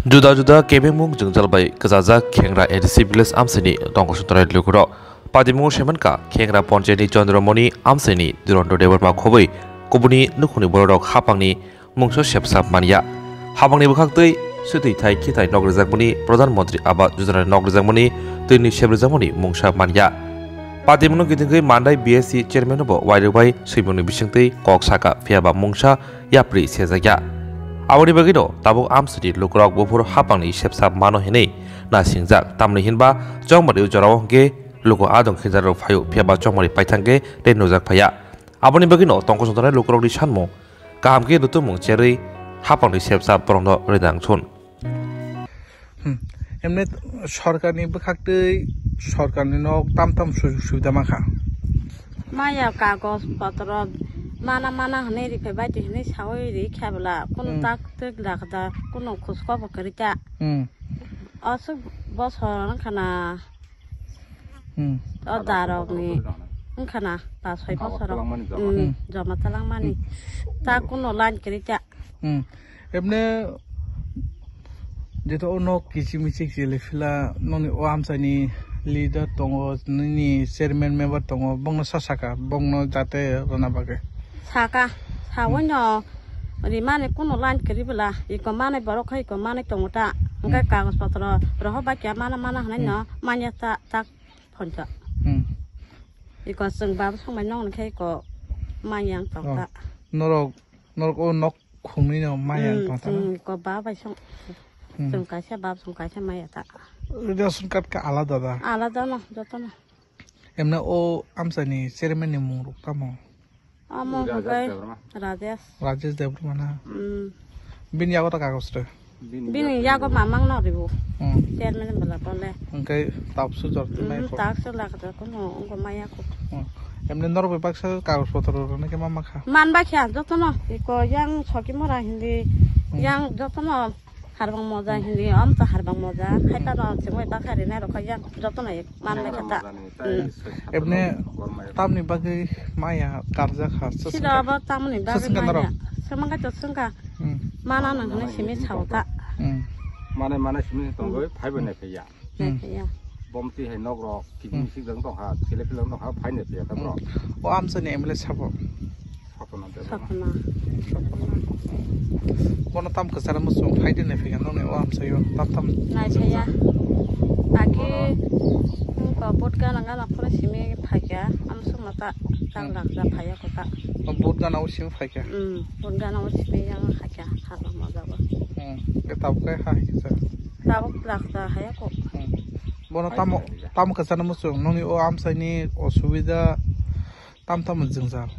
Juda-juda kebemung jengjalbai kezaza kengra edisi village amseni tongkosutrai lukuro padimu shemanka kengra poncheni Chandramoni amseni duronto deborma khoboi kubuni nukhuni borok hapangni mungso shepsap mania hapangni bukhaktei sutui thai khitai nogrejakmani pradhan mantri awas yojana nogrejakmani tini shebrjakmani mungsa mania padimu gitingkai mandai BSc chairman bo wairebai suibungni bisingtei kok saka phiaba mungsa yapri sejakya Awani bagino tabuk amsudi lukrok bufur hapangni shepsap mano hene na singjak tamni hinba jongmari ujaraw hongke luko adong khizaro phayu phiaba jongmari paithangke te nojak phaya aboni bagino tongkosontonai lukrok di sanmo kahamke dutumung cherei hapangni shepsap prongno redang chun এমনি সরকারি বখাকতেই সরকারি knock তাম সুবিধা মাখা মায়া কাগজ পত্র mana hane ri phe bai ti hane sawai ri khabla kono tak tek lakda kono khoska bakari ta asu bosor khana darok ni khana pa soi bosor jama talang mani ta kono lan kari ta এমনি যেটা অন্য কিছু মিছে ছিলে ফিলা ননি ও আমসানি leader দङ नि chairman member দङ বংনো সাসাকা বংনো যাতে রনা বাগে Saka, sawanyo, di mana kuno lan keribula, iko mana barok iko mana tomuta, enggak kagus patro, roh baca mana hanya manya tak ponca. Iko seng bab seng menong nih iko manyang tongta. Norok o nok kumi no manyang tongta. Iko bab seng kasih maya tak. Udah sungkat ke alada dah. Alada no, jatuh no. Emna o amsani chairman ni muruk kamu. Amo guys, Rajesh Debrmana. Bini aku tak kagus deh. Bini aku mamang no ribu. Chairman berapa le? Engkai tapsu jor tu mai. Tapsu lah kata aku no, aku maya aku. Emni nor bebak se kagus fotor ni ke mama kah? Man baca, jatuh no. Iko yang soki murah hindi, yang jatuh no. Harbang moza hindi, tak harbang moza. Hai tak no, semua bakar ini rok yang jatuh no man baca tak. Emni tam ni bagi maya karja khas. Sila apa tam ni bagi maya. Semangka jatuh mana nang ni simi sauta. Mana simi tonggoy, phai bene pheya. Pheya. Bomti hai nok rok, kini sik dang tong ha, sile film tong ha phai ne pheya tam rok. O amsani emle sabo. Sapna. Kono tam kesana musuh phai de ne pheya no ne o amsayo tam. Nai pheya. Aki ko pot ka nang nak pura simi phai ka, amsu mata tang lak da phaya ko ta. Bot ga naw sim phai ka. Bot ga naw simi yang phai ka, harbang moza ba. Ke tab ka hai ka. Tabuk lak da haya ko. Bono tam kesana musuh no ni o amsani osubida tam jengjal.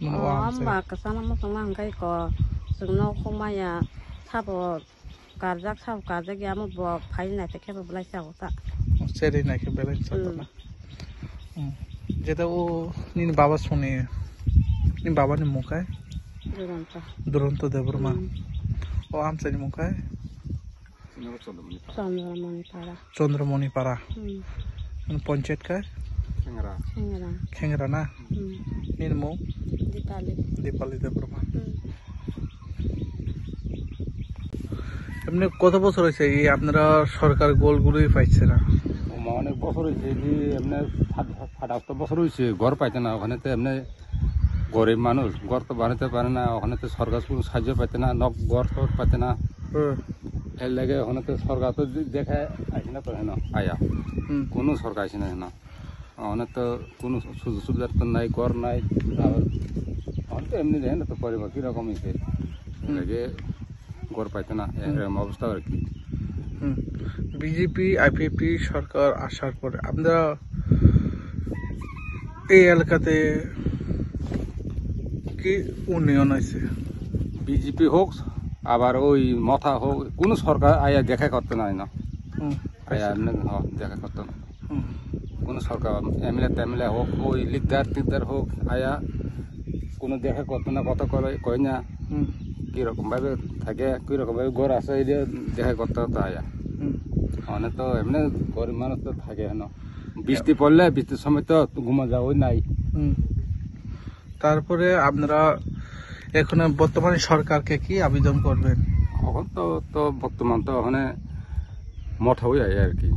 Amba kesana musuh mangkai ko sungno khomaya sabo karjak ya mo bo phai na te ke belai sa ta seri na ke belai sa ta jeta o ni baba sone ni baba ni mukai duronto debrma o amsani mukai Chandramoni para panchayat ka Khengra na ni mo Dipali debrma এমনি কত বছর হয়েছে এই আপনারা সরকার গোলগুলোই পাইছে না অনেক বছর হয়েছে যে এমনি 7-8 বছর হয়েছে ঘর পাইতে না ওখানে তো এমনি গরিব মানুষ ঘর তো বানাতে পারে না ওখানে তো সরকার কোনো সাহায্য পাইতে না নক ঘর পাইতে না এর লাগে ওখানে তো সরকার তো দেখে আসে না তো হেন আয়া কোনো সরকার আসে না হেন ওখানে তো কোনো সুযোগ সুবিধা তো নাই ঘর নাই আবার ওখানে তো এমনি দেখেন তো পরিবার কীরকম হয়েছে লাগে ঘর পাইতে না এরকম অবস্থা আর কি বিজেপি আইপিপি সরকার আসার পরে আমরা এই এলাকাতে কি উন্নয়ন হয়েছে বিজেপি হোক আবার ওই মাথা হোক কোনো সরকার আয়া দেখা করতে নাই না আয়া এমনি দেখা করতে না কোনো সরকার এমএলএ হোক ওই লিকদার হোক আয়া কোনো দেখা করতে না কথা কয় না কিরকম ভাবে থাকে কিরকম ভাবে ঘর আছে এই দেখা করতে হতো আয়া অনেক তো এমনি গরিব মানুষ তো থাকে হেন বৃষ্টি পড়লে বৃষ্টির সময় তো ঘুমা যাওয়া নাই তারপরে আপনারা এখন বর্তমানে সরকারকে কি আবেদন করবেন এখন তো তো বর্তমান তো ওখানে মঠা হয়ে যায় আর কি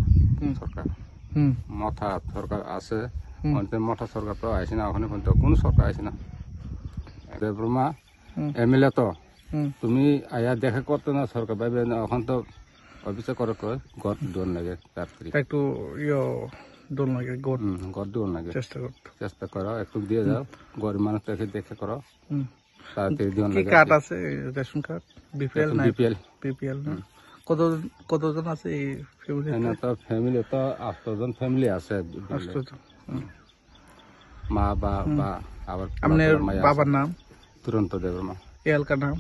সরকার হুম মঠা সরকার আছে হুম। ওখানে মঠা সরকার তো আসে না ওখানে পর্যন্ত কোনো সরকার আসে না দেবরমা হুম। এমএলএ তো হুম তুমি আয়া দেখা করতো না সরকার ভাবে না এখন তো অফিসে করে ঘর দোন লাগে রাত্রি একটু ইয়ে দোল লাগে গোট ঘর দোন লাগে চেষ্টা করতে চেষ্টা করো একটু দিয়ে যাও গরিব মানুষ দেখে দেখে করো হুম। তাড়াতাড়ি দিন কি লাগে কার্ড আছে রেশন কার্ড বিপিএল না বিপিএল বিপিএল না কতজন আছে এই ফ্যামিলিতে এনে তো ফ্যামিলি তো 8 জন ফ্যামিলি আছে আটজন। মা বা আবার আপনার মায়া আছে। বাবার নাম তুরন্ত দেবের মা এই এলাকার নাম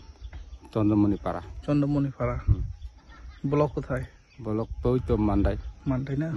চন্দ্রমণি পাড়া চন্দ্রমণি পাড়া ব্লক কোথায় বলক তো ওই তো মান্ডাই মানটাই না